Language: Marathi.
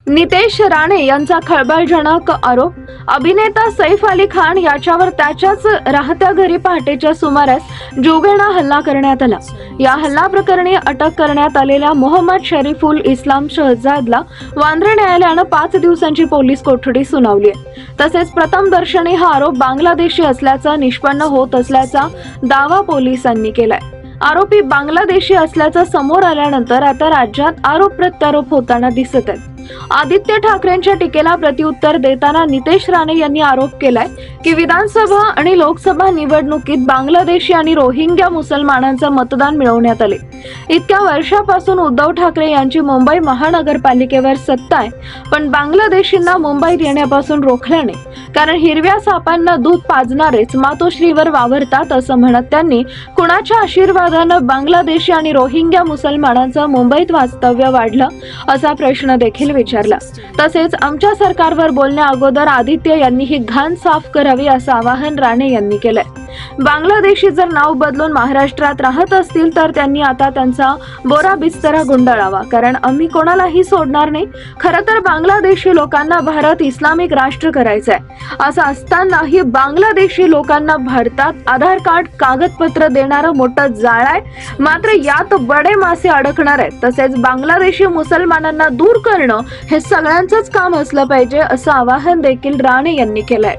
नितेश राणे यांचा खळबळजनक आरोप. अभिनेता सैफ अली खान याच्यावर त्याच्याच राहत्या घरी पहाटेच्या सुमारास जीवघेणा हल्ला करण्यात आला. या हल्ला प्रकरणी अटक करण्यात आलेल्या मोहम्मद शरीफुल इस्लाम शहजादला वांद्रे न्यायालयानं 5 दिवसांची पोलीस कोठडी सुनावली आहे. तसेच प्रथम दर्शनी हा आरोप बांगलादेशी असल्याचं निष्पन्न होत असल्याचा दावा पोलिसांनी केलाय. आरोपी बांगलादेशी असल्याचं समोर आल्यानंतर आता राज्यात आरोप प्रत्यारोप होताना दिसत आहेत. आदित्य ठाकरेंच्या टीकेला प्रत्युत्तर देताना नितेश राणे यांनी आरोप केलाय की विधानसभा आणि लोकसभा निवडणुकीत बांगलादेशी आणि रोहिंग्या मुसलमानांचं मतदान मिळवण्यात आले. इतक्या वर्षापासून उद्धव ठाकरे यांची मुंबई महानगरपालिकेवर सत्ता आहे, पण बांगलादेशींना मुंबईत येण्यापासून रोखल्याने कारण हिरव्या सापांना दूध पाजणारेच मातोश्रीवर वावरतात असं म्हणत त्यांनी कुणाच्या आशीर्वादानं बांगलादेशी आणि रोहिंग्या मुसलमानांचं मुंबईत वास्तव्य वाढलं असा प्रश्न देखील विचारला. तसेच आमच्या सरकारवर बोलण्या अगोदर आदित्य यांनी ही घाण साफ करावी असं आवाहन राणे यांनी केलंय. बांगलादेशी जर नाव बदलून महाराष्ट्रात राहत असतील तर त्यांनी आता त्यांचा बोरा बिस्तरा गुंडाळावा, कारण आम्ही कोणालाही सोडणार नाही. खरं तर बांगलादेशी लोकांना भारत इस्लामिक राष्ट्र करायचंय. असं असतानाही बांगलादेशी लोकांना भारतात आधार कार्ड कागदपत्र देणारं मोठं जाळ आहे. मात्र यात बडे मासे अडकणार आहेत. तसेच बांगलादेशी मुसलमानांना दूर करणं हे सगळ्यांचंच काम असलं पाहिजे असं आवाहन देखील राणे यांनी केलंय.